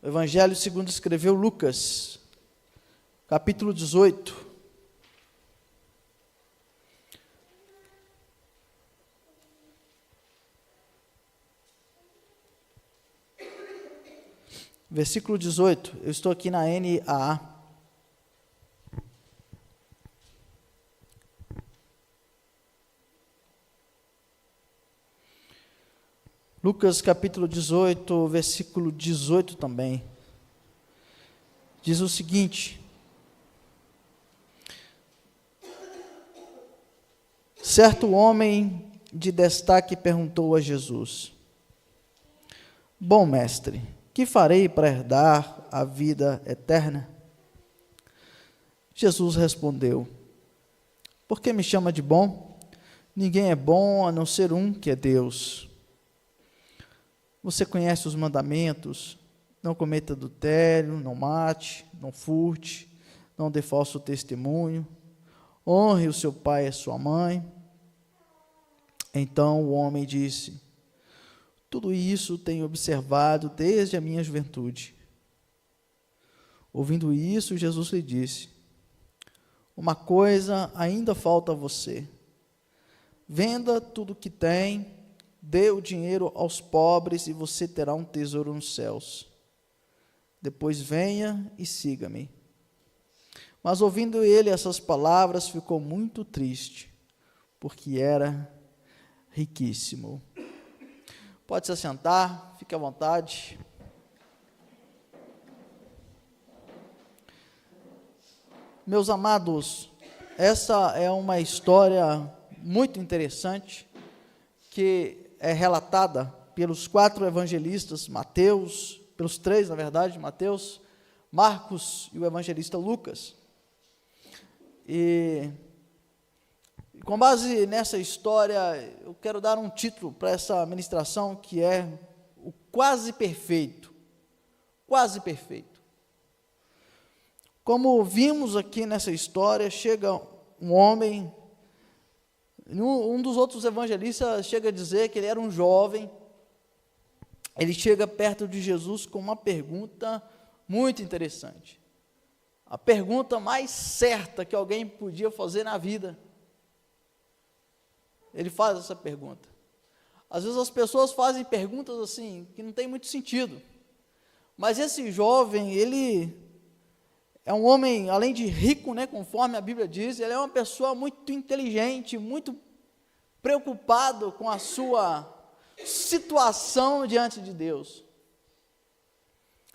O Evangelho segundo escreveu Lucas, capítulo 18. Versículo 18, eu estou aqui na NAA. Lucas capítulo 18, versículo 18 também. Diz o seguinte: certo homem de destaque perguntou a Jesus: bom mestre, que farei para herdar a vida eterna? Jesus respondeu: por que me chama de bom? Ninguém é bom a não ser um, que é Deus. Você conhece os mandamentos: não cometa adultério, não mate, não furte, não dê falso testemunho, honre o seu pai e a sua mãe. Então o homem disse: tudo isso tenho observado desde a minha juventude. Ouvindo isso, Jesus lhe disse: uma coisa ainda falta a você. Venda tudo o que tem, dê o dinheiro aos pobres e você terá um tesouro nos céus. Depois venha e siga-me. Mas ouvindo ele essas palavras, ficou muito triste, porque era riquíssimo. Pode se assentar, fique à vontade. Meus amados, essa é uma história muito interessante, que é relatada pelos 4 evangelistas, Mateus, pelos 3, na verdade, Mateus, Marcos e o evangelista Lucas. E com base nessa história, eu quero dar um título para essa ministração, que é o quase perfeito. Quase perfeito. Como vimos aqui nessa história, chega um homem. Um dos outros evangelistas chega a dizer que ele era um jovem. Ele chega perto de Jesus com uma pergunta muito interessante. A pergunta mais certa que alguém podia fazer na vida. Ele faz essa pergunta. Às vezes as pessoas fazem perguntas assim, que não tem muito sentido. Mas esse jovem, ele é um homem, além de rico, né, conforme a Bíblia diz, ele é uma pessoa muito inteligente, muito preocupado com a sua situação diante de Deus.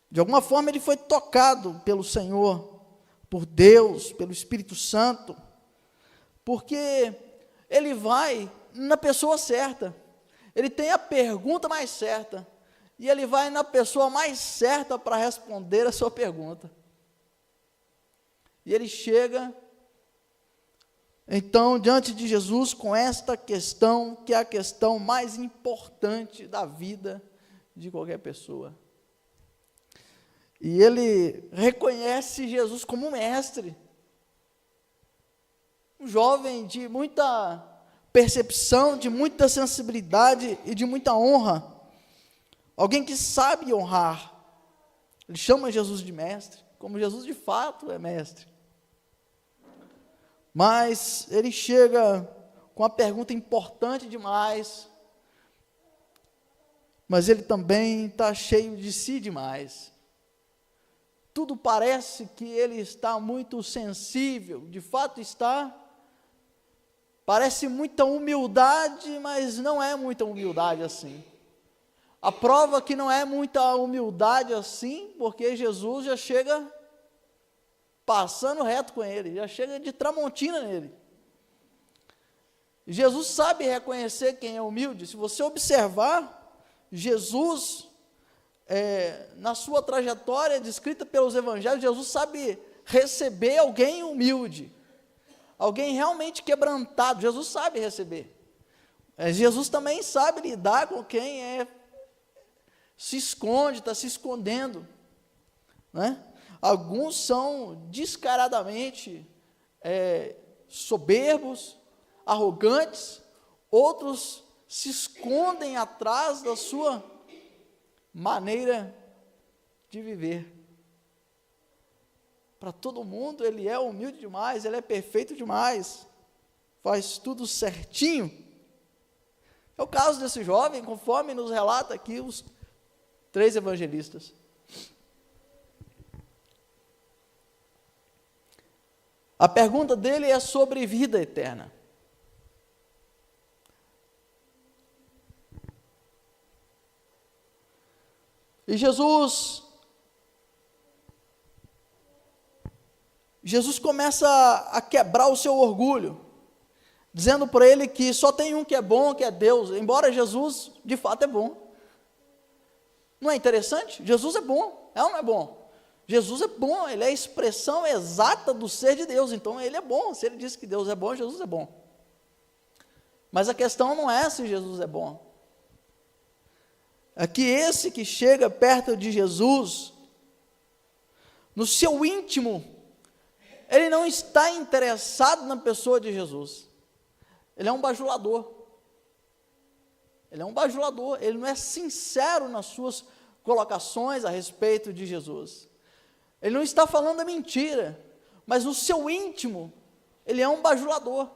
De alguma forma ele foi tocado pelo Senhor, por Deus, pelo Espírito Santo, porque ele vai na pessoa certa, ele tem a pergunta mais certa, e ele vai na pessoa mais certa para responder a sua pergunta. E ele chega, então, diante de Jesus, com esta questão, que é a questão mais importante da vida de qualquer pessoa. E ele reconhece Jesus como mestre. Um jovem de muita percepção, de muita sensibilidade e de muita honra. Alguém que sabe honrar. Ele chama Jesus de mestre, como Jesus de fato é mestre. Mas ele chega com uma pergunta importante demais, mas ele também está cheio de si demais. Tudo parece que ele está muito sensível, de fato está. Parece muita humildade, mas não é muita humildade assim. A prova que não é muita humildade assim, porque Jesus já chega passando reto com ele, já chega de tramontina nele. Jesus sabe reconhecer quem é humilde. Se você observar, Jesus, na sua trajetória descrita pelos evangelhos, Jesus sabe receber alguém humilde, alguém realmente quebrantado. Jesus sabe receber. Jesus também sabe lidar com quem se esconde, está se escondendo, né? Alguns são descaradamente soberbos, arrogantes, outros se escondem atrás da sua maneira de viver. Para todo mundo, ele é humilde demais, ele é perfeito demais, faz tudo certinho. É o caso desse jovem, conforme nos relata aqui os 3 evangelistas. A pergunta dele é sobre vida eterna. E Jesus começa a quebrar o seu orgulho, dizendo para ele que só tem um que é bom, que é Deus, embora Jesus de fato é bom. Não é interessante? Jesus é bom, é ou não é bom? Jesus é bom, ele é a expressão exata do ser de Deus, então ele é bom. Se ele diz que Deus é bom, Jesus é bom. Mas a questão não é se Jesus é bom. É que esse que chega perto de Jesus, no seu íntimo, ele não está interessado na pessoa de Jesus. Ele é um bajulador. Ele é um bajulador, ele não é sincero nas suas colocações a respeito de Jesus. Ele não está falando a mentira, mas no seu íntimo, ele é um bajulador.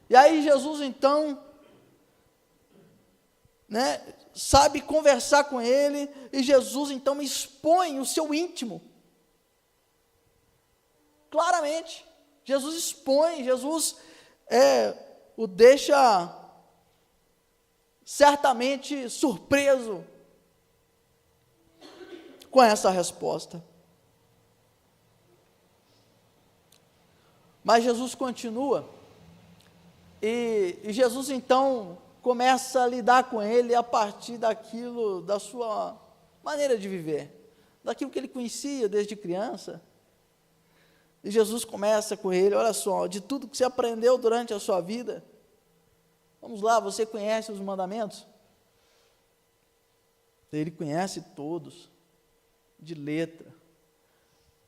E aí Jesus então, sabe conversar com ele, e Jesus então expõe o seu íntimo. Claramente, Jesus expõe, Jesus o deixa certamente surpreso com essa resposta. Mas Jesus continua, e Jesus então começa a lidar com ele a partir daquilo, da sua maneira de viver, daquilo que ele conhecia desde criança. E Jesus começa com ele: olha só, de tudo que você aprendeu durante a sua vida, vamos lá, você conhece os mandamentos? Ele conhece todos, de letra,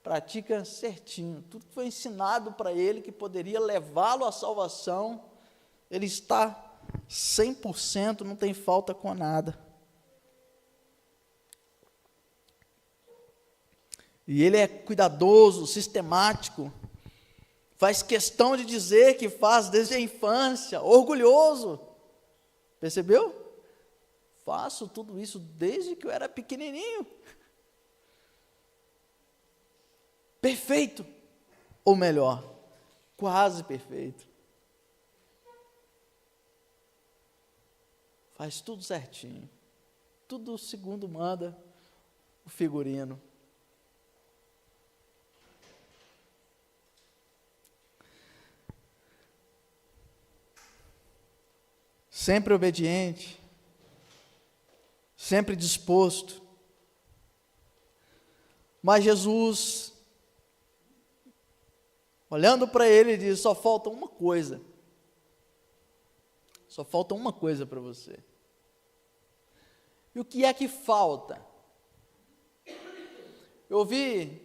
pratica certinho, tudo que foi ensinado para ele, que poderia levá-lo à salvação, ele está 100%, não tem falta com nada. E ele é cuidadoso, sistemático, faz questão de dizer que faz desde a infância, orgulhoso. Percebeu? Faço tudo isso desde que eu era pequenininho. Perfeito, ou melhor, quase perfeito. Faz tudo certinho, tudo segundo manda o figurino. Sempre obediente, sempre disposto. Mas Jesus, olhando para ele, diz: só falta uma coisa. Só falta uma coisa para você. E o que é que falta? Eu ouvi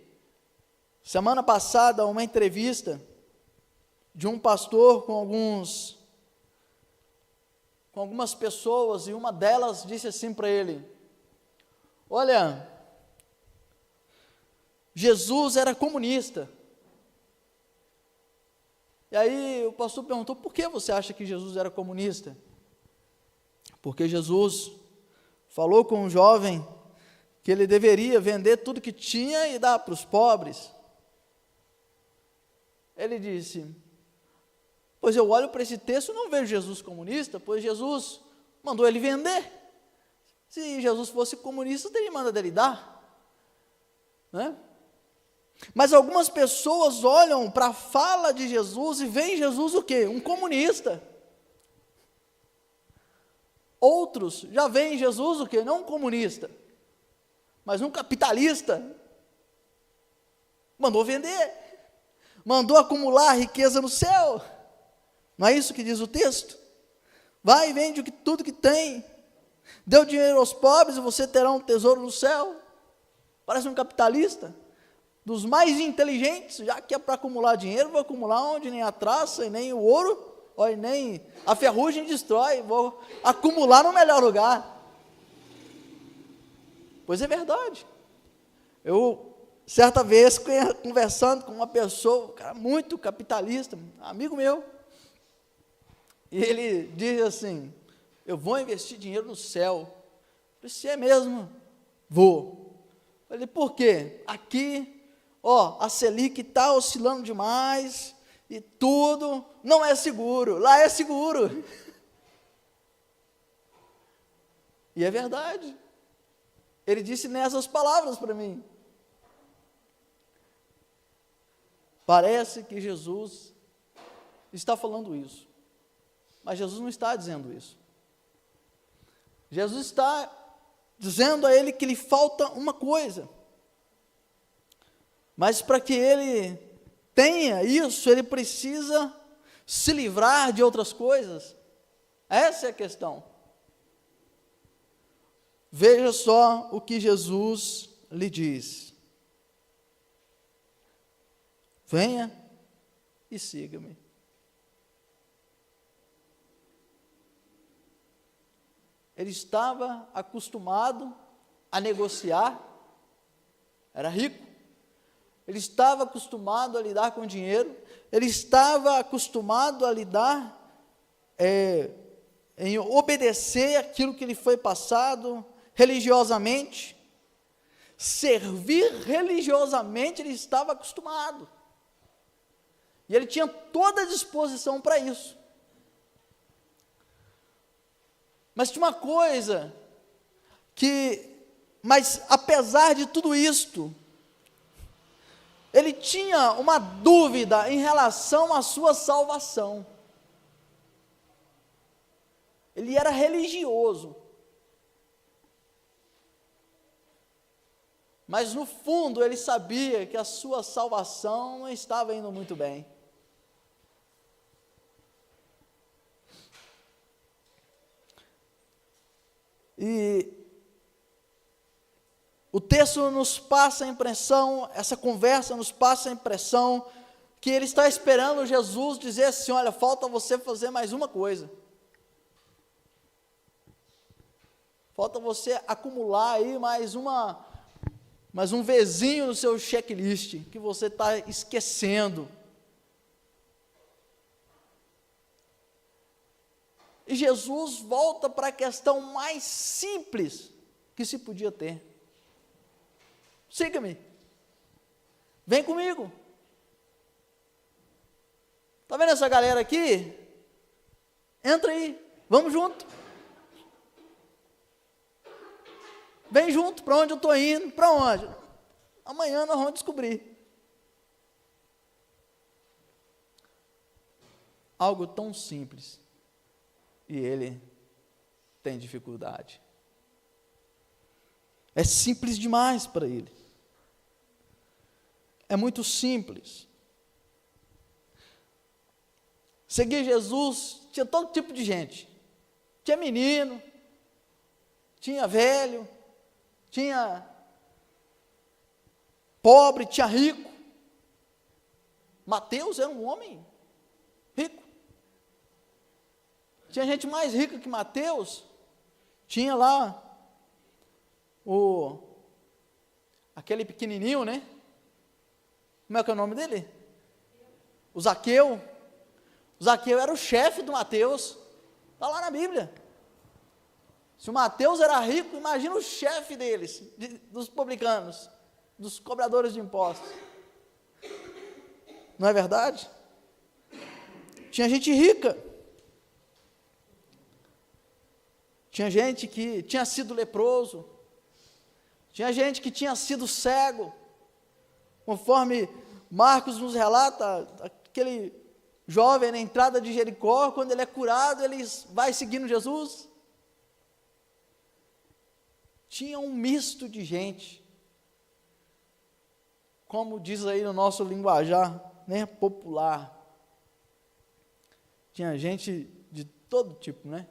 semana passada uma entrevista de um pastor com algumas pessoas, e uma delas disse assim para ele: olha, Jesus era comunista. E aí o pastor perguntou: por que você acha que Jesus era comunista? Porque Jesus falou com um jovem que ele deveria vender tudo que tinha e dar para os pobres. Ele disse: pois eu olho para esse texto e não vejo Jesus comunista, pois Jesus mandou ele vender. Se Jesus fosse comunista, teria mandado ele dar, né? Mas algumas pessoas olham para a fala de Jesus e veem Jesus o quê? Um comunista. Outros já veem Jesus o quê? Não um comunista, mas um capitalista. Mandou vender, mandou acumular riqueza no céu. Não é isso que diz o texto? Vai e vende tudo que tem, deu dinheiro aos pobres e você terá um tesouro no céu. Parece um capitalista, dos mais inteligentes. Já que é para acumular dinheiro, vou acumular onde nem a traça e nem o ouro, e nem a ferrugem destrói, vou acumular no melhor lugar. Pois é verdade. Eu, certa vez, conversando com uma pessoa, um cara muito capitalista, amigo meu, e ele diz assim: eu vou investir dinheiro no céu. Eu falei: se é mesmo? Vou. Eu falei: por quê? Aqui, ó, a Selic está oscilando demais, e tudo não é seguro, lá é seguro. E é verdade. Ele disse nessas palavras para mim. Parece que Jesus está falando isso, mas Jesus não está dizendo isso. Jesus está dizendo a ele que lhe falta uma coisa, mas para que ele tenha isso, ele precisa se livrar de outras coisas. Essa é a questão. Veja só o que Jesus lhe diz: venha e siga-me. Ele estava acostumado a negociar, era rico, ele estava acostumado a lidar com dinheiro, ele estava acostumado a lidar, em obedecer aquilo que lhe foi passado religiosamente, servir religiosamente, ele estava acostumado, e ele tinha toda a disposição para isso. Mas tinha uma coisa mas apesar de tudo isto, ele tinha uma dúvida em relação à sua salvação. Ele era religioso, mas no fundo ele sabia que a sua salvação não estava indo muito bem. E o texto nos passa a impressão, essa conversa nos passa a impressão que ele está esperando Jesus dizer assim: olha, falta você fazer mais uma coisa. Falta você acumular aí mais um vezinho no seu checklist, que você está esquecendo. E Jesus volta para a questão mais simples que se podia ter: siga-me, vem comigo. Está vendo essa galera aqui? Entra aí, vamos junto. Vem junto, para onde eu estou indo? Para onde? Amanhã nós vamos descobrir. Algo tão simples, e ele tem dificuldade. É simples demais para ele. É muito simples. Seguir Jesus tinha todo tipo de gente. Tinha menino, tinha velho, tinha pobre, tinha rico. Mateus era um homem rico. Tinha gente mais rica que Mateus. Tinha lá aquele pequenininho, né? Como é que é o nome dele? O Zaqueu. O Zaqueu era o chefe do Mateus. Está lá na Bíblia. Se o Mateus era rico, imagina o chefe deles, dos publicanos, dos cobradores de impostos. Não é verdade? Tinha gente rica. Tinha gente que tinha sido leproso. Tinha gente que tinha sido cego. Conforme Marcos nos relata, aquele jovem na entrada de Jericó, quando ele é curado, ele vai seguindo Jesus. Tinha um misto de gente, como diz aí no nosso linguajar, né, popular. Tinha gente de todo tipo, né?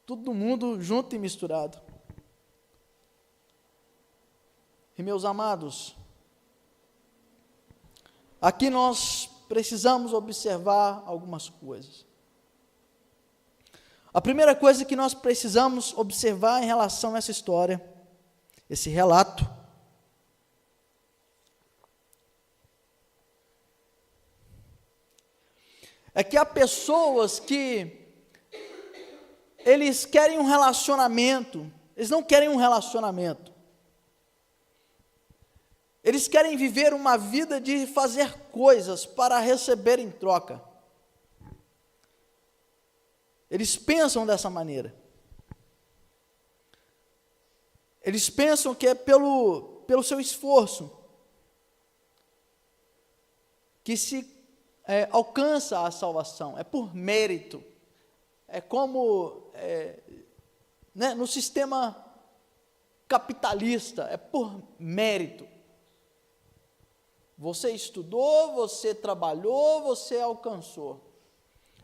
Todo mundo junto e misturado. E meus amados, aqui nós precisamos observar algumas coisas. A primeira coisa que nós precisamos observar em relação a essa história esse relato. É que há pessoas que eles querem um relacionamento, eles não querem um relacionamento. Eles querem viver uma vida de fazer coisas para receber em troca. Eles pensam dessa maneira. Eles pensam que é pelo seu esforço que se alcança a salvação, é por mérito. É como né, no sistema capitalista, é por mérito. Você estudou, você trabalhou, você alcançou.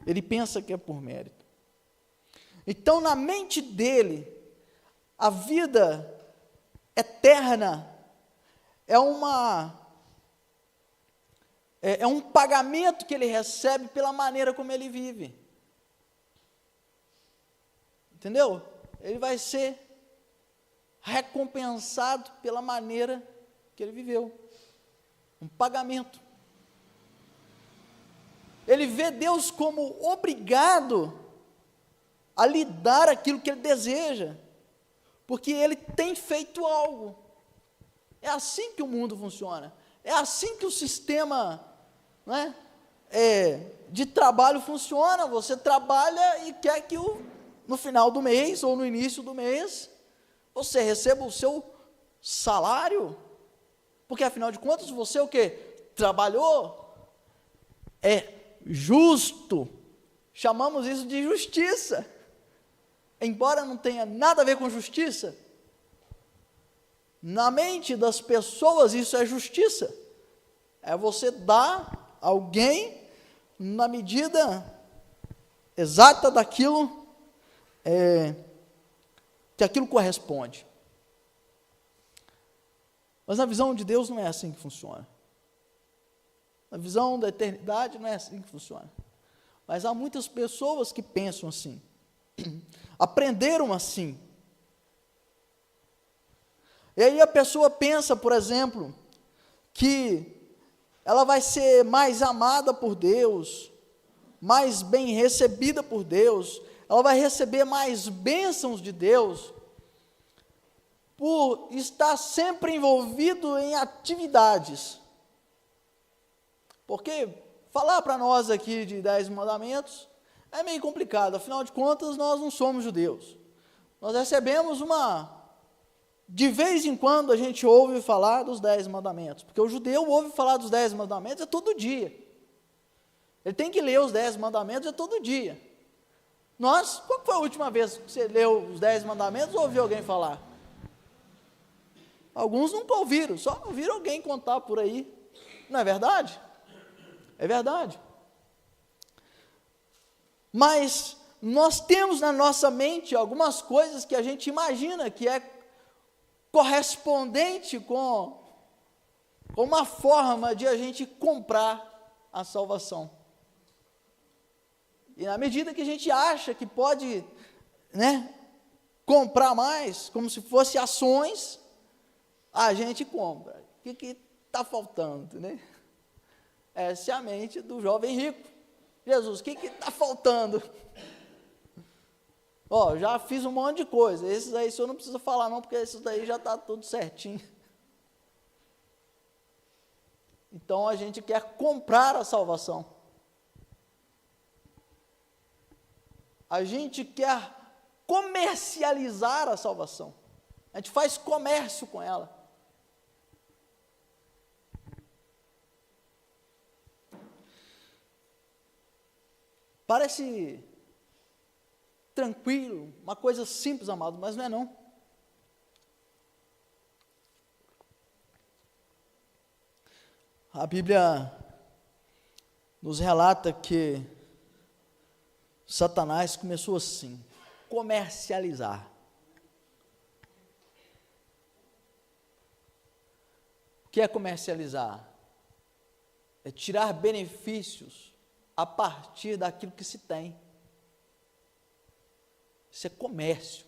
Ele pensa que é por mérito. Então, na mente dele, a vida eterna é um pagamento que ele recebe pela maneira como ele vive. Entendeu? Ele vai ser recompensado pela maneira que ele viveu. Um pagamento. Ele vê Deus como obrigado a lhe dar aquilo que ele deseja, porque ele tem feito algo. É assim que o mundo funciona. É assim que o sistema, né, de trabalho funciona. Você trabalha e quer que no final do mês ou no início do mês você receba o seu salário, porque afinal de contas você o quê? Trabalhou. É justo. Chamamos isso de justiça. Embora não tenha nada a ver com justiça, na mente das pessoas isso é justiça. É você dar a alguém na medida exata daquilo que aquilo corresponde. Mas na visão de Deus não é assim que funciona. Na visão da eternidade não é assim que funciona. Mas há muitas pessoas que pensam assim. Aprenderam assim. E aí a pessoa pensa, por exemplo, que ela vai ser mais amada por Deus, mais bem recebida por Deus, ela vai receber mais bênçãos de Deus, por estar sempre envolvido em atividades. Porque falar para nós aqui de 10 mandamentos é meio complicado, afinal de contas nós não somos judeus. Nós recebemos de vez em quando a gente ouve falar dos 10 mandamentos, porque o judeu ouve falar dos 10 mandamentos todo dia. Ele tem que ler os 10 mandamentos todo dia. Qual foi a última vez que você leu os 10 mandamentos ou ouviu alguém falar? Alguns nunca ouviram, só ouviram alguém contar por aí. Não é verdade? É verdade. Mas nós temos na nossa mente algumas coisas que a gente imagina que é correspondente com uma forma de a gente comprar a salvação. E na medida que a gente acha que pode, né, comprar mais, como se fosse ações, a gente compra. O que está faltando, né? Essa é a mente do jovem rico. Jesus, o que está faltando? Já fiz um monte de coisa. Esses aí o senhor não precisa falar não, porque esses daí já está tudo certinho. Então a gente quer comprar a salvação. A gente quer comercializar a salvação. A gente faz comércio com ela. Parece tranquilo, uma coisa simples, amado, mas não é não. A Bíblia nos relata que Satanás começou assim, comercializar. O que é comercializar? É tirar benefícios a partir daquilo que se tem. Isso é comércio.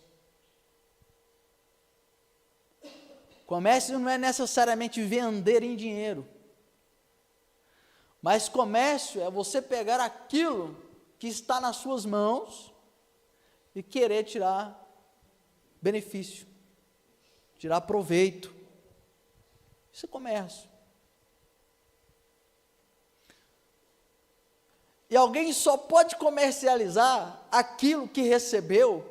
Comércio não é necessariamente vender em dinheiro, mas comércio é você pegar aquilo que está nas suas mãos e querer tirar benefício, tirar proveito. Isso é comércio. E alguém só pode comercializar aquilo que recebeu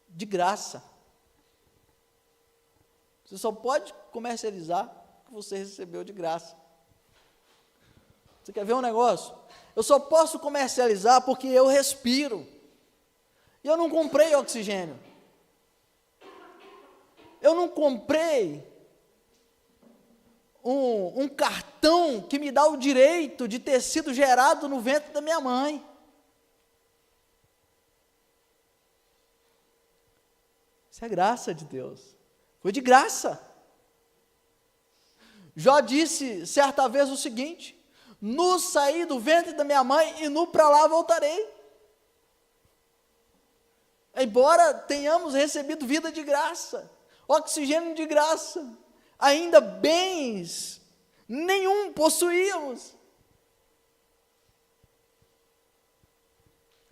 de graça. Você só pode comercializar o que você recebeu de graça. Você quer ver um negócio? Eu só posso comercializar porque eu respiro. E eu não comprei oxigênio. Eu não comprei um cartão que me dá o direito de ter sido gerado no ventre da minha mãe. Isso é graça de Deus. Foi de graça. Jó disse certa vez o seguinte: nu saí do ventre da minha mãe e nu para lá voltarei. Embora tenhamos recebido vida de graça, oxigênio de graça, ainda bens nenhum possuíamos.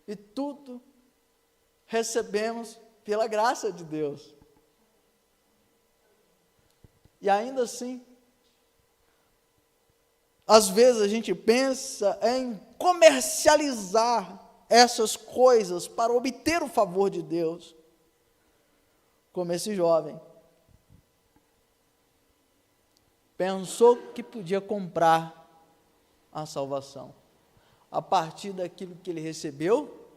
E tudo recebemos pela graça de Deus. E ainda assim, às vezes a gente pensa em comercializar essas coisas para obter o favor de Deus, como esse jovem. Pensou que podia comprar a salvação a partir daquilo que ele recebeu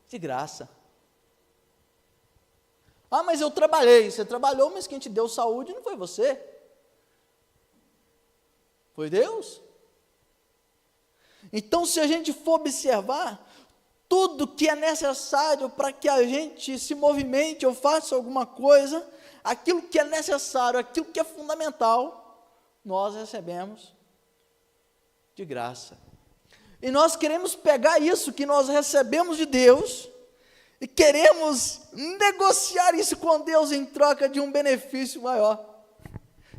de graça. Ah, mas eu trabalhei. Você trabalhou, mas quem te deu saúde não foi você. Foi Deus. Então, se a gente for observar, tudo que é necessário para que a gente se movimente ou faça alguma coisa, aquilo que é necessário, aquilo que é fundamental, nós recebemos de graça. E nós queremos pegar isso que nós recebemos de Deus e queremos negociar isso com Deus em troca de um benefício maior.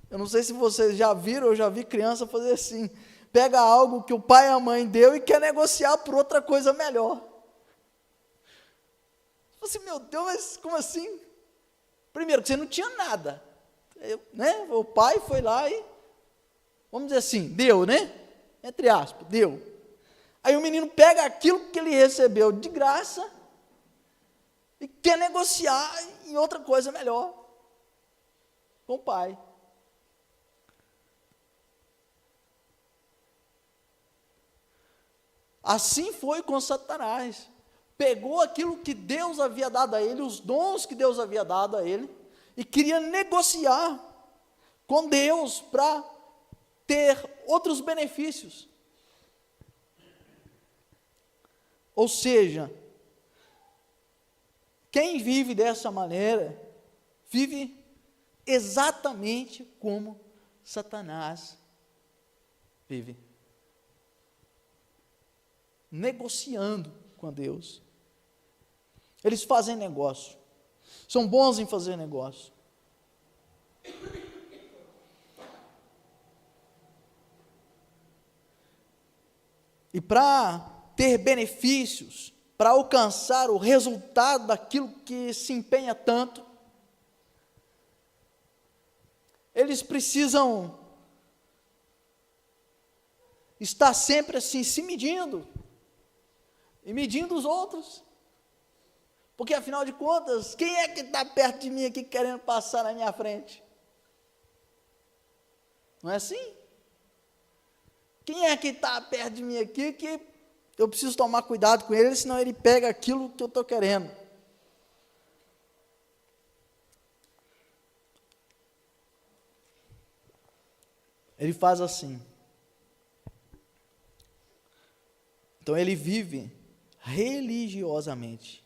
Eu não sei se vocês já viram, eu já vi criança fazer assim, pega algo que o pai e a mãe deu e quer negociar por outra coisa melhor. Assim, meu Deus, mas como assim? Primeiro, que você não tinha nada, o pai foi lá e, vamos dizer assim, deu, entre aspas, deu. Aí o menino pega aquilo que ele recebeu de graça e quer negociar em outra coisa melhor com o pai. Assim foi com Satanás. Pegou aquilo que Deus havia dado a ele, os dons que Deus havia dado a ele, e queria negociar com Deus para ter outros benefícios. Ou seja, quem vive dessa maneira, vive exatamente como Satanás vive. Negociando com Deus. Eles fazem negócio. São bons em fazer negócio. E para ter benefícios, para alcançar o resultado daquilo que se empenha tanto, eles precisam estar sempre assim, se medindo, e medindo os outros, porque afinal de contas, quem é que está perto de mim aqui querendo passar na minha frente? Não é assim? Quem é que está perto de mim aqui que eu preciso tomar cuidado com ele, senão ele pega aquilo que eu estou querendo? Ele faz assim. Então ele vive religiosamente.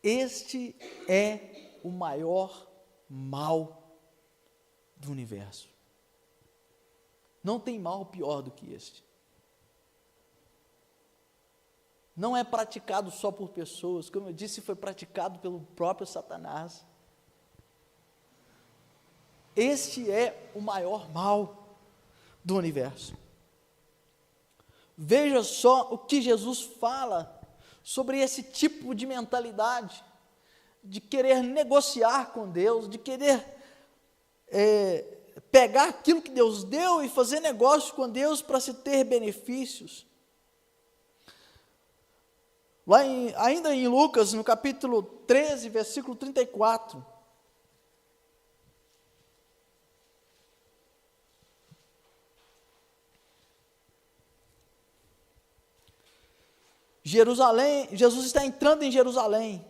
Este é o maior mal do universo. Não tem mal pior do que este. não é praticado só por pessoas, como eu disse, foi praticado pelo próprio Satanás. Este é o maior mal do universo. Veja só o que Jesus fala sobre esse tipo de mentalidade, de querer negociar com Deus, de querer pegar aquilo que Deus deu e fazer negócio com Deus para se ter benefícios. Ainda em Lucas, no capítulo 13, versículo 34, Jesus está entrando em Jerusalém,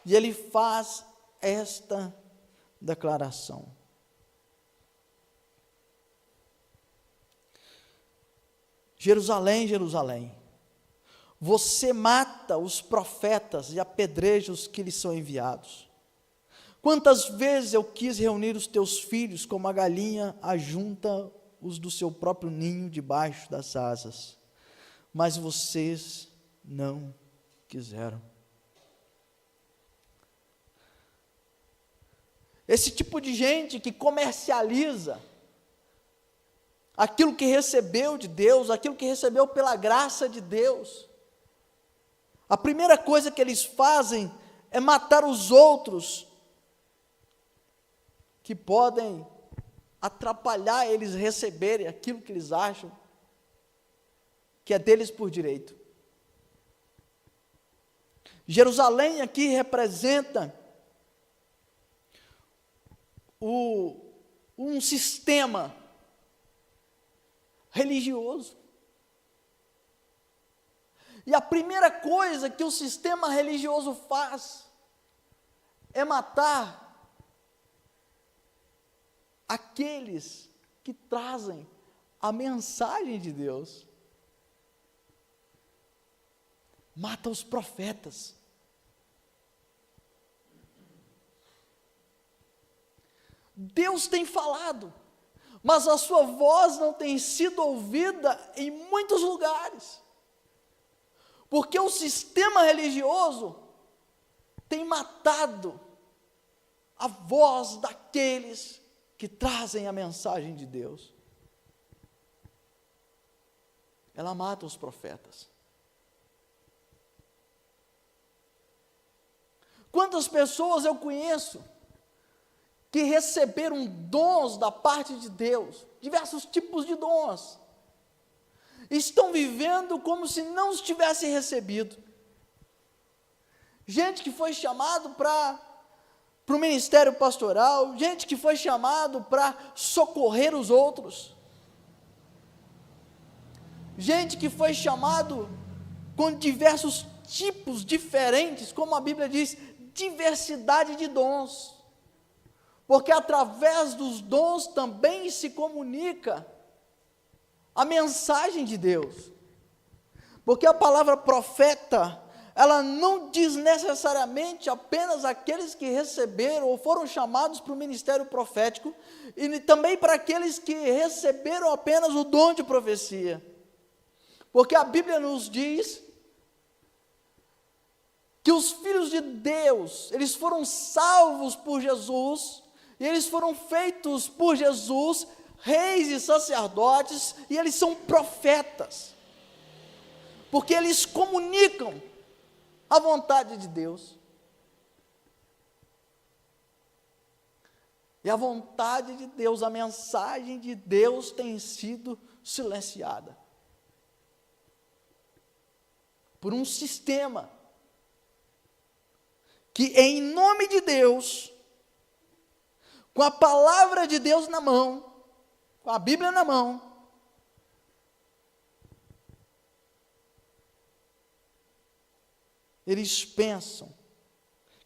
e ele faz esta declaração: Jerusalém, Jerusalém, você mata os profetas e apedreja os que lhes são enviados. Quantas vezes eu quis reunir os teus filhos, como a galinha ajunta os do seu próprio ninho debaixo das asas, mas vocês não quiseram. Esse tipo de gente que comercializa aquilo que recebeu de Deus, aquilo que recebeu pela graça de Deus, a primeira coisa que eles fazem é matar os outros que podem atrapalhar eles receberem aquilo que eles acham que é deles por direito. Jerusalém aqui representa um sistema religioso. E a primeira coisa que o sistema religioso faz é matar aqueles que trazem a mensagem de Deus. Mata os profetas. Deus tem falado, mas a sua voz não tem sido ouvida em muitos lugares, porque o sistema religioso tem matado a voz daqueles que trazem a mensagem de Deus. Ela mata os profetas. Quantas pessoas eu conheço que receberam dons da parte de Deus, diversos tipos de dons, estão vivendo como se não os tivessem recebido. Gente que foi chamado para o ministério pastoral, gente que foi chamado para socorrer os outros, gente que foi chamado com diversos tipos diferentes, como a Bíblia diz, diversidade de dons, porque através dos dons também se comunica a mensagem de Deus, porque a palavra profeta, ela não diz necessariamente apenas aqueles que receberam ou foram chamados para o ministério profético, e também para aqueles que receberam apenas o dom de profecia, porque a Bíblia nos diz que os filhos de Deus, eles foram salvos por Jesus, e eles foram feitos por Jesus reis e sacerdotes, e eles são profetas, porque eles comunicam a vontade de Deus. E a vontade de Deus, a mensagem de Deus tem sido silenciada por um sistema que, em nome de Deus, com a palavra de Deus na mão, com a Bíblia na mão, eles pensam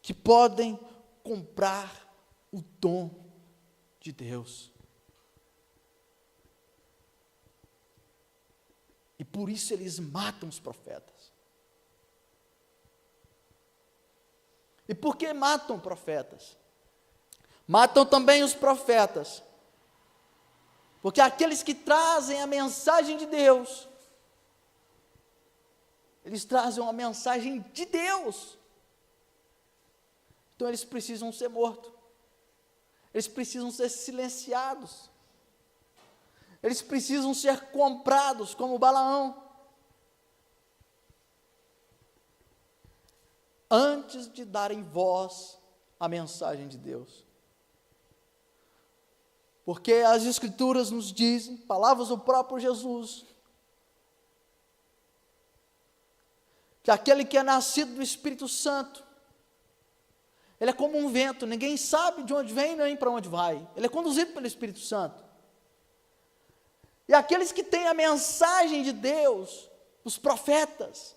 que podem comprar o dom de Deus. E por isso eles matam os profetas. E por que matam profetas? Matam também os profetas, porque aqueles que trazem a mensagem de Deus, Eles trazem uma mensagem de Deus. Então eles precisam ser mortos. Eles precisam ser silenciados. Eles precisam ser comprados, como Balaão. Antes de darem voz à mensagem de Deus. Porque as Escrituras nos dizem, palavras do próprio Jesus, que aquele que é nascido do Espírito Santo, ele é como um vento, ninguém sabe de onde vem nem para onde vai, ele é conduzido pelo Espírito Santo. E aqueles que têm a mensagem de Deus, os profetas,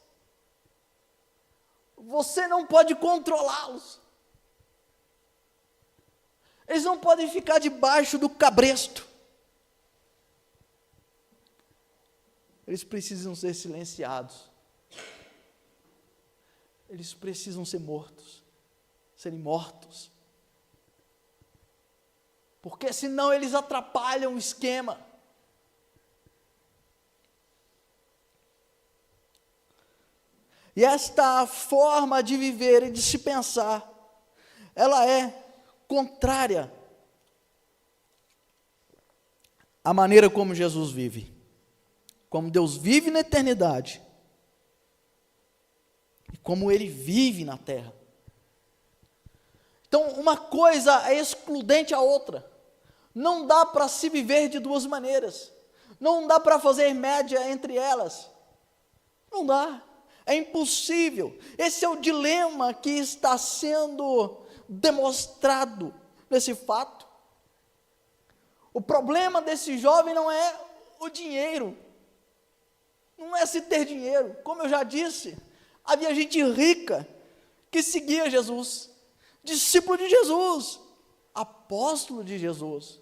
você não pode controlá-los, eles não podem ficar debaixo do cabresto, eles precisam ser silenciados, eles precisam ser mortos, serem mortos, porque senão eles atrapalham o esquema. E esta forma de viver e de se pensar, ela é contrária à maneira como Jesus vive, como Deus vive na eternidade, e como Ele vive na terra. Então, uma coisa é excludente à outra, não dá para se viver de duas maneiras, não dá para fazer média entre elas, não dá. É impossível. Esse é o dilema que está sendo demonstrado nesse fato. O problema desse jovem não é o dinheiro, não é se ter dinheiro. Como eu já disse, havia gente rica que seguia Jesus, discípulo de Jesus, apóstolo de Jesus.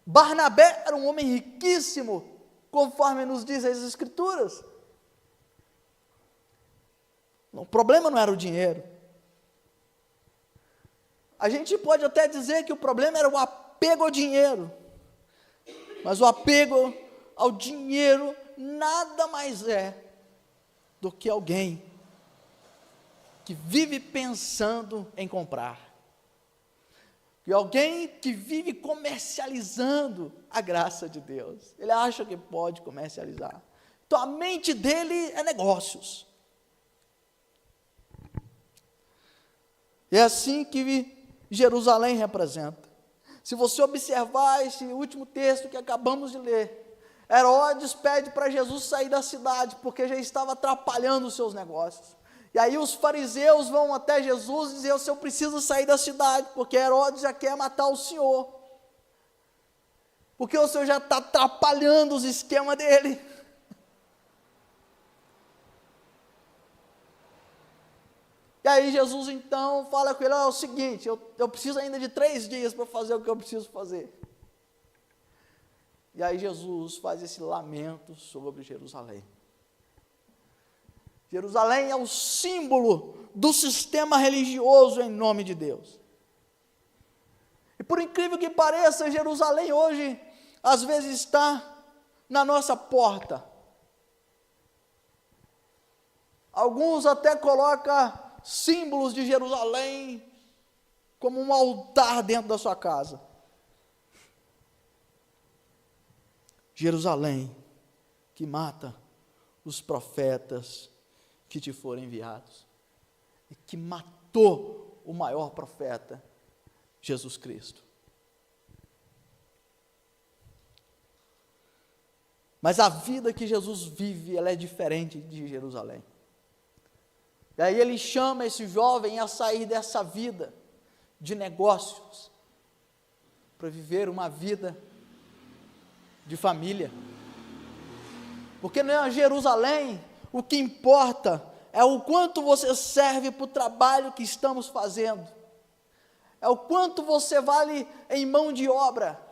Barnabé era um homem riquíssimo, conforme nos diz as Escrituras. O problema não era o dinheiro. A gente pode até dizer que o problema era o apego ao dinheiro, mas o apego ao dinheiro nada mais é do que alguém que vive pensando em comprar, e alguém que vive comercializando a graça de Deus. Ele acha que pode comercializar. Então a mente dele é negócios. É assim que Jerusalém representa. Se você observar esse último texto que acabamos de ler, Herodes pede para Jesus sair da cidade, porque já estava atrapalhando os seus negócios. E aí os fariseus vão até Jesus e dizem: o senhor precisa sair da cidade, porque Herodes já quer matar o senhor, porque o senhor já está atrapalhando os esquemas dele. E aí Jesus então fala com ele: é o seguinte, eu preciso ainda de 3 dias para fazer o que eu preciso fazer. E aí Jesus faz esse lamento sobre Jerusalém. Jerusalém é o símbolo do sistema religioso em nome de Deus. E por incrível que pareça, Jerusalém hoje, às vezes está na nossa porta. Alguns até colocam símbolos de Jerusalém como um altar dentro da sua casa. Jerusalém, que mata os profetas que te foram enviados, e que matou o maior profeta, Jesus Cristo. Mas a vida que Jesus vive, ela é diferente de Jerusalém. E aí ele chama esse jovem a sair dessa vida de negócios, para viver uma vida de família. Porque não é Jerusalém, o que importa é o quanto você serve para o trabalho que estamos fazendo, é o quanto você vale em mão de obra.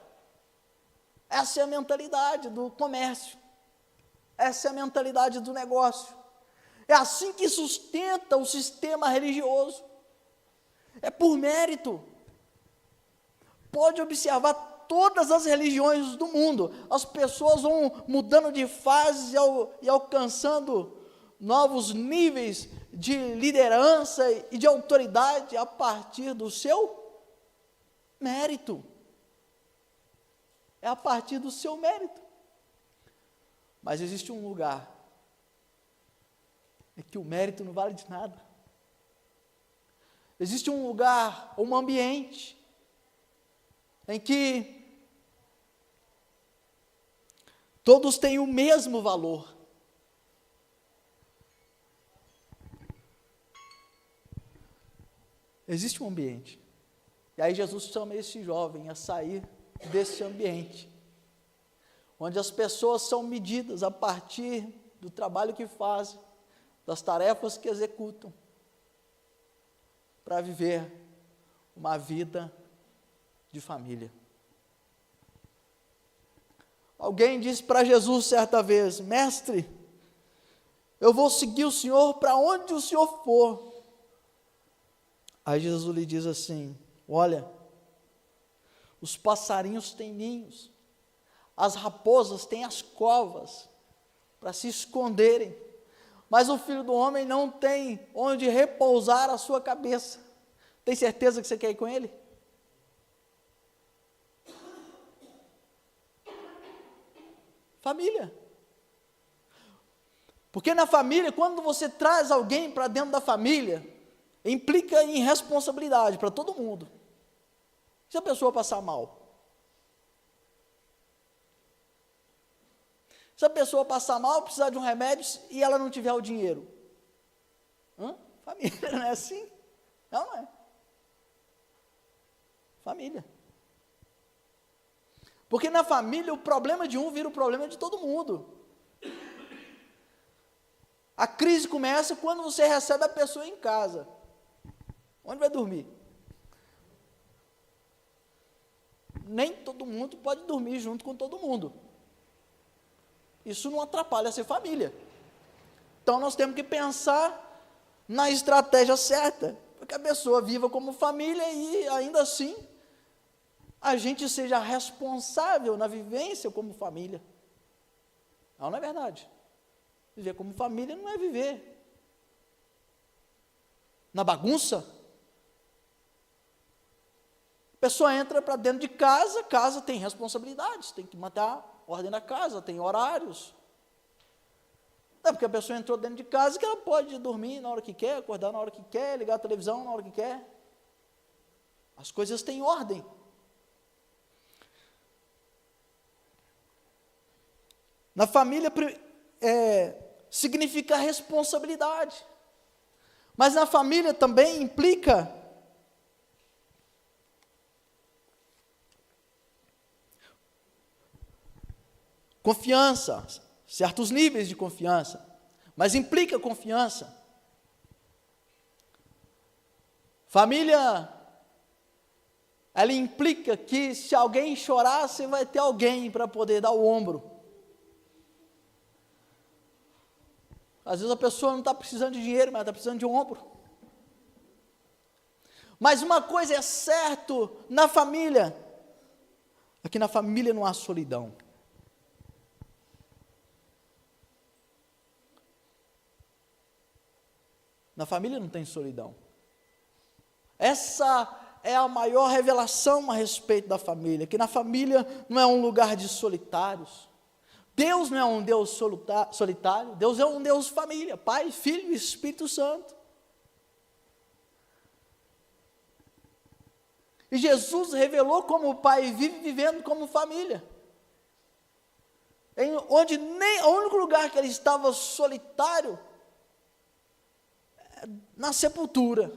Essa é a mentalidade do comércio, essa é a mentalidade do negócio. É assim que sustenta o sistema religioso, é por mérito. Pode observar todas as religiões do mundo, as pessoas vão mudando de fase e alcançando novos níveis de liderança e de autoridade a partir do seu mérito. É a partir do seu mérito. Mas existe um lugar em que o mérito não vale de nada. Existe um lugar, um ambiente, em que todos têm o mesmo valor. Existe um ambiente. E aí Jesus chama esse jovem a sair desse ambiente, onde as pessoas são medidas a partir do trabalho que fazem, das tarefas que executam, para viver uma vida de família. Alguém disse para Jesus certa vez: mestre, eu vou seguir o Senhor para onde o Senhor for. Aí Jesus lhe diz assim: olha, os passarinhos têm ninhos, as raposas têm as covas para se esconderem, mas o Filho do Homem não tem onde repousar a sua cabeça. Tem certeza que você quer ir com ele? Família. Porque na família, quando você traz alguém para dentro da família, implica em responsabilidade para todo mundo. Se a pessoa passar mal, se a pessoa passar mal, precisar de um remédio e ela não tiver o dinheiro, família não é assim? Não é. Família. Porque na família o problema de um vira o problema de todo mundo. A crise começa quando você recebe a pessoa em casa. Onde vai dormir? Nem todo mundo pode dormir junto com todo mundo. Isso não atrapalha ser família. Então nós temos que pensar na estratégia certa, para que a pessoa viva como família e ainda assim a gente seja responsável na vivência como família. Não é verdade? Viver como família não é viver na bagunça. A pessoa entra para dentro de casa, casa tem responsabilidades, tem que manter a ordem da casa, tem horários. Não é porque a pessoa entrou dentro de casa que ela pode dormir na hora que quer, acordar na hora que quer, ligar a televisão na hora que quer. As coisas têm ordem. Na família significa responsabilidade, mas na família também implica confiança, certos níveis de confiança, mas implica confiança. Família, ela implica que se alguém chorar, você vai ter alguém para poder dar o ombro. Às vezes a pessoa não está precisando de dinheiro, mas está precisando de um ombro. Mas uma coisa é certo na família, é que na família não há solidão. Na família não tem solidão. Essa é a maior revelação a respeito da família, que na família não é um lugar de solitários. Deus não é um Deus solitário, Deus é um Deus família, Pai, Filho e Espírito Santo. E Jesus revelou como o Pai vive vivendo como família. Onde nem o único lugar que ele estava solitário, na sepultura.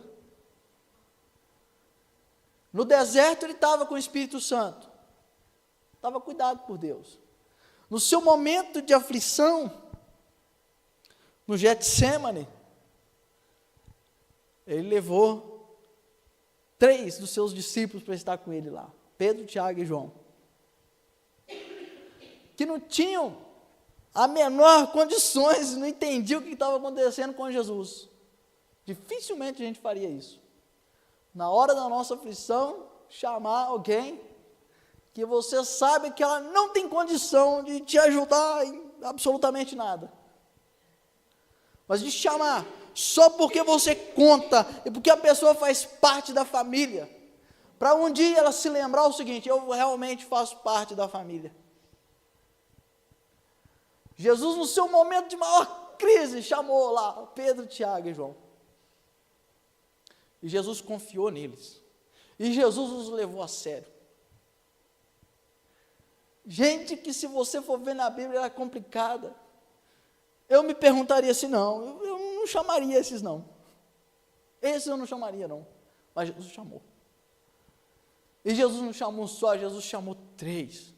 No deserto ele estava com o Espírito Santo. Estava cuidado por Deus. No seu momento de aflição, no Getsêmani, ele levou 3 dos seus discípulos para estar com ele lá, Pedro, Tiago e João, que não tinham a menor condições, não entendiam o que estava acontecendo com Jesus. Dificilmente a gente faria isso. Na hora da nossa aflição, chamar alguém que você sabe que ela não tem condição de te ajudar em absolutamente nada. Mas de chamar só porque você conta e porque a pessoa faz parte da família, para um dia ela se lembrar o seguinte: eu realmente faço parte da família. Jesus, no seu momento de maior crise, chamou lá Pedro, Tiago e João. E Jesus confiou neles. E Jesus os levou a sério. Gente que, se você for ver na Bíblia, era complicada. Eu me perguntaria se não, eu não chamaria esses não. Esses eu não chamaria não. Mas Jesus chamou. E Jesus não chamou só, Jesus chamou 3.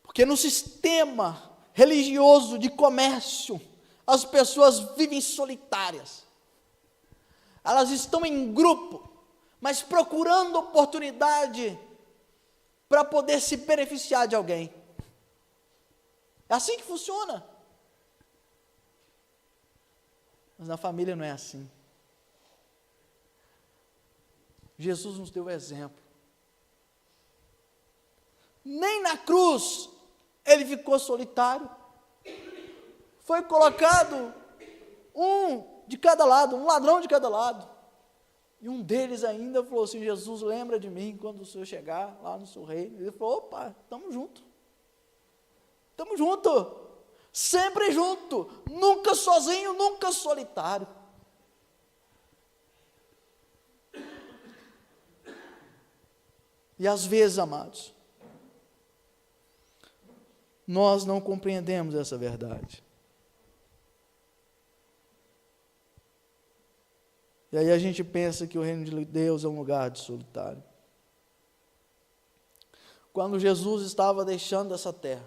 Porque no sistema religioso de comércio, as pessoas vivem solitárias. Elas estão em grupo, mas procurando oportunidade para poder se beneficiar de alguém. É assim que funciona. Mas na família não é assim. Jesus nos deu o exemplo. Nem na cruz ele ficou solitário. Foi colocado um de cada lado, um ladrão de cada lado. E um deles ainda falou assim: Jesus, lembra de mim quando o Senhor chegar lá no seu reino. Ele falou: opa, estamos juntos. Estamos juntos. Sempre junto. Nunca sozinho, nunca solitário. E às vezes, amados, nós não compreendemos essa verdade. E aí a gente pensa que o reino de Deus é um lugar de solitário. Quando Jesus estava deixando essa terra,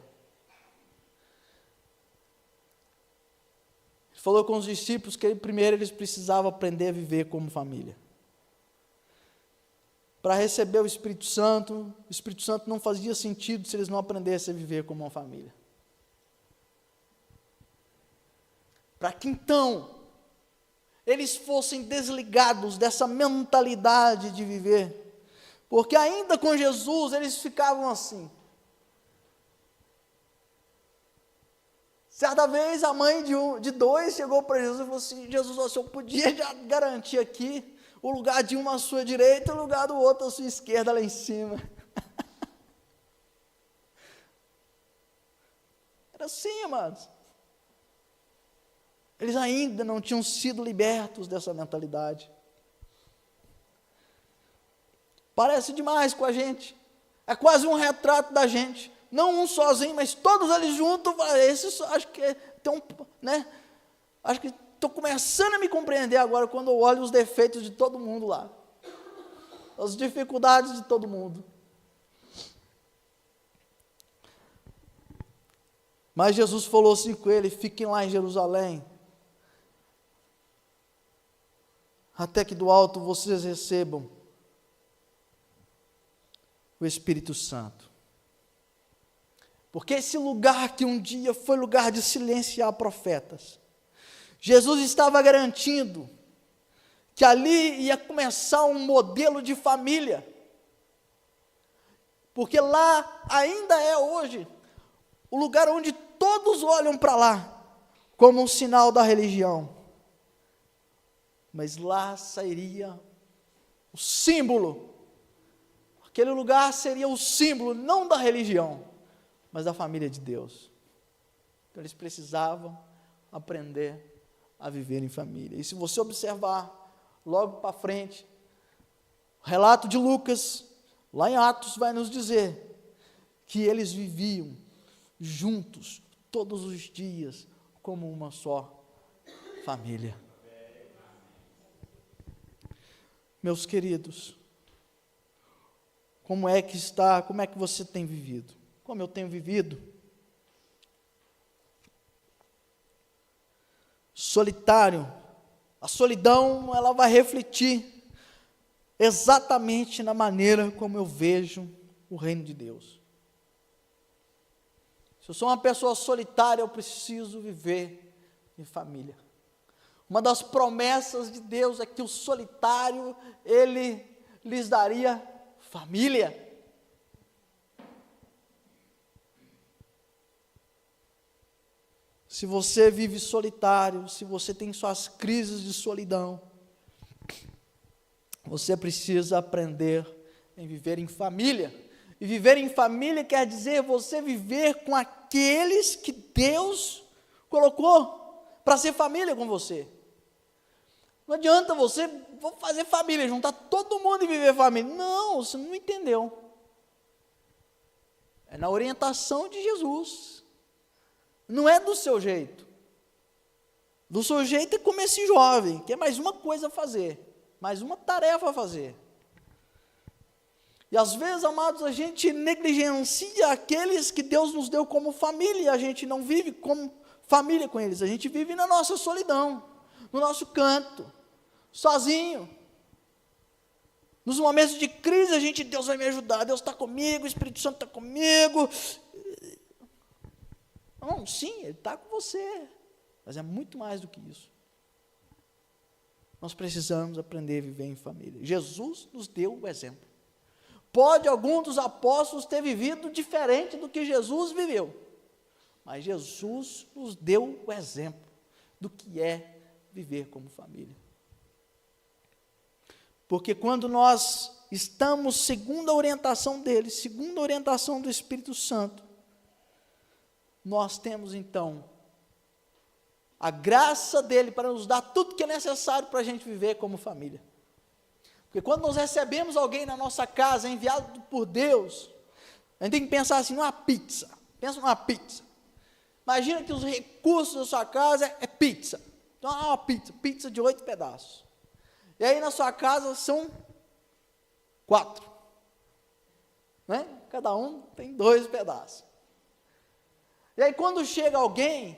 ele falou com os discípulos que primeiro eles precisavam aprender a viver como família. Para receber o Espírito Santo não fazia sentido se eles não aprendessem a viver como uma família. Para que então eles fossem desligados dessa mentalidade de viver, porque ainda com Jesus eles ficavam assim. Certa vez a mãe de 2 chegou para Jesus e falou assim: Jesus, o senhor podia já garantir aqui o lugar de uma à sua direita e o lugar do outro à sua esquerda lá em cima. Era assim, amados. Eles ainda não tinham sido libertos dessa mentalidade. Parece demais com a gente. É quase um retrato da gente. Não um sozinho, mas todos eles juntos. Esse, acho que tem né? Acho que estou começando a me compreender agora quando eu olho os defeitos de todo mundo lá. As dificuldades de todo mundo. Mas Jesus falou assim com ele: fiquem lá em Jerusalém, até que do alto vocês recebam o Espírito Santo. Porque esse lugar que um dia foi lugar de silenciar profetas, Jesus estava garantindo que ali ia começar um modelo de família. Porque lá ainda é hoje o lugar onde todos olham para lá como um sinal da religião. Mas lá sairia o símbolo. Aquele lugar seria o símbolo não da religião, mas da família de Deus. Então eles precisavam aprender a viver em família. E se você observar logo para frente, o relato de Lucas, lá em Atos, vai nos dizer que eles viviam juntos todos os dias como uma só família. Meus queridos, como é que você tem vivido? Como eu tenho vivido? Solitário. A solidão, ela vai refletir exatamente na maneira como eu vejo o reino de Deus. Se eu sou uma pessoa solitária, eu preciso viver em família. Uma das promessas de Deus é que o solitário, Ele lhes daria família. se você vive solitário, se você tem suas crises de solidão, você precisa aprender em viver em família. E viver em família quer dizer você viver com aqueles que Deus colocou para ser família com você. Não adianta você vou fazer família, juntar todo mundo e viver família. Não, você não entendeu. É na orientação de Jesus. Não é do seu jeito. Do seu jeito é como esse jovem, que é mais uma coisa a fazer, mais uma tarefa a fazer. E às vezes, amados, a gente negligencia aqueles que Deus nos deu como família, e a gente não vive como família com eles, a gente vive na nossa solidão, no nosso canto, sozinho. Nos momentos de crise, Deus vai me ajudar, Deus está comigo, o Espírito Santo está comigo. Não, sim, Ele está com você, mas é muito mais do que isso. Nós precisamos aprender a viver em família. Jesus nos deu o exemplo. Pode algum dos apóstolos ter vivido diferente do que Jesus viveu, mas Jesus nos deu o exemplo do que é viver como família. Porque quando nós estamos segundo a orientação dele, segundo a orientação do Espírito Santo, nós temos então a graça dele para nos dar tudo que é necessário para a gente viver como família. Porque quando nós recebemos alguém na nossa casa, enviado por Deus, a gente tem que pensar assim, numa pizza. Pensa numa pizza. Imagina que os recursos da sua casa é pizza. Então, uma pizza de 8 pedaços. E aí na sua casa são 4. Né? Cada um tem 2 pedaços. E aí quando chega alguém,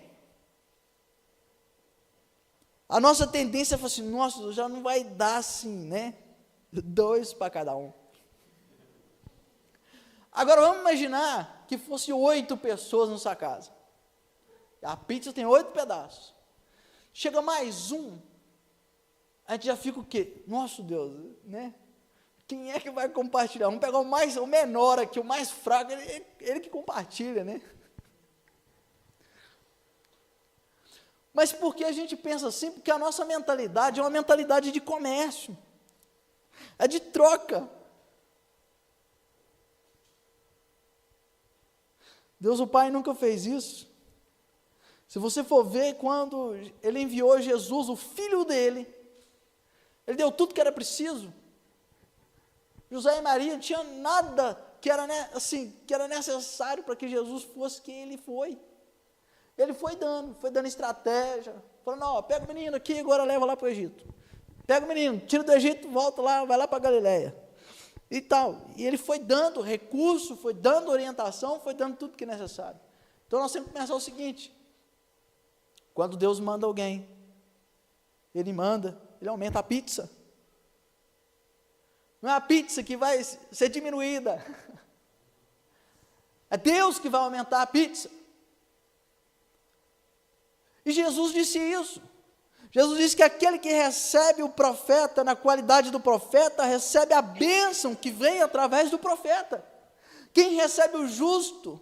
a nossa tendência é falar assim, nossa, já não vai dar assim, né? 2 para cada um. Agora vamos imaginar que fosse 8 pessoas na sua casa. A pizza tem 8 pedaços. Chega mais um, a gente já fica o quê? Nossa Deus, né? Quem é que vai compartilhar? Vamos pegar o menor aqui, o mais fraco, ele que compartilha, né? Mas por que a gente pensa assim? Porque a nossa mentalidade é uma mentalidade de comércio. É de troca. Deus o Pai nunca fez isso. Se você for ver, quando Ele enviou Jesus, o Filho dele, Ele deu tudo que era preciso. José e Maria não tinham nada que era, que era necessário para que Jesus fosse quem Ele foi. Ele foi dando estratégia, falando, não, pega o menino aqui, agora leva lá para o Egito. Pega o menino, tira do Egito, volta lá, vai lá para a Galileia. E tal. E ele foi dando recurso, foi dando orientação, foi dando tudo que é necessário. Então nós temos que pensar o seguinte: quando Deus manda alguém, Ele aumenta a pizza. Não é a pizza que vai ser diminuída. É Deus que vai aumentar a pizza. E Jesus disse isso. Jesus disse que aquele que recebe o profeta na qualidade do profeta, recebe a bênção que vem através do profeta. Quem recebe o justo,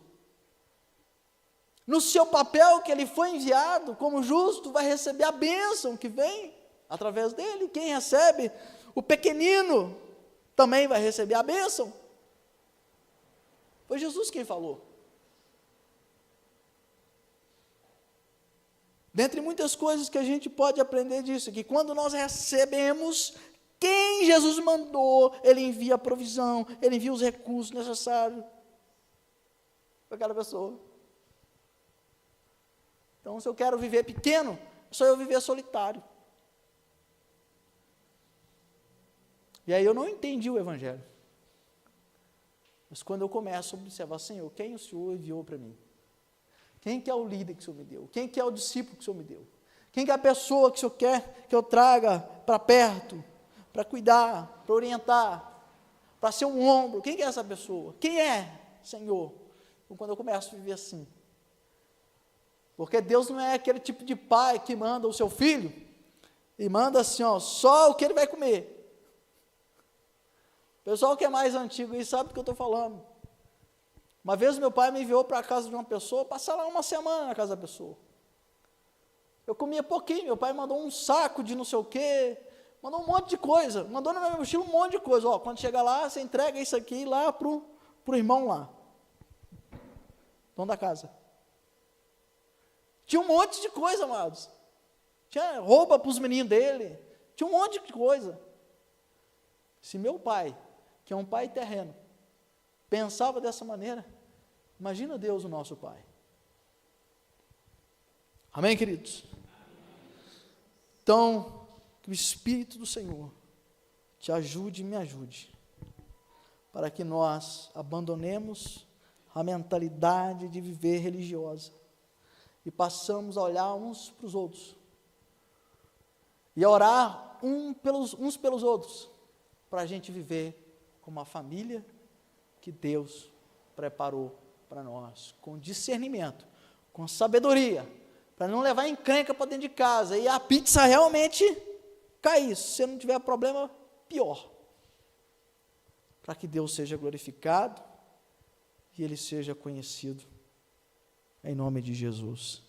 no seu papel que ele foi enviado como justo, vai receber a bênção que vem através dele. Quem recebe o pequenino, também vai receber a bênção. Foi Jesus quem falou. Dentre muitas coisas que a gente pode aprender disso, que quando nós recebemos quem Jesus mandou, Ele envia a provisão, Ele envia os recursos necessários para aquela pessoa. Então, se eu quero viver pequeno, é só eu viver solitário. E aí eu não entendi o Evangelho. Mas quando eu começo a observar, Senhor, quem o Senhor enviou para mim? Quem que é o líder que o Senhor me deu? Quem que é o discípulo que o Senhor me deu? Quem que é a pessoa que o Senhor quer que eu traga para perto, para cuidar, para orientar, para ser um ombro? Quem que é essa pessoa? Quem é, Senhor? Então, quando eu começo a viver assim, porque Deus não é aquele tipo de pai que manda o seu filho e manda assim, ó, só o que ele vai comer. O pessoal que é mais antigo aí sabe do que eu estou falando. Uma vez meu pai me enviou para a casa de uma pessoa, passar lá uma semana na casa da pessoa. Eu comia pouquinho, meu pai mandou um saco de não sei o quê, mandou um monte de coisa, mandou na minha mochila um monte de coisa. Ó, quando chegar lá, você entrega isso aqui lá pro irmão lá, dono da casa. Tinha um monte de coisa, amados. Tinha roupa para os meninos dele, tinha um monte de coisa. Se meu pai, que é um pai terreno, pensava dessa maneira, imagina Deus, o nosso Pai. Amém, queridos? Então, que o Espírito do Senhor te ajude e me ajude, para que nós abandonemos a mentalidade de viver religiosa e passamos a olhar uns para os outros e a orar uns pelos outros, para a gente viver como a família que Deus preparou para nós, com discernimento, com sabedoria, para não levar encrenca para dentro de casa e a pizza realmente cair. Se você não tiver problema, pior. Para que Deus seja glorificado e Ele seja conhecido, em nome de Jesus.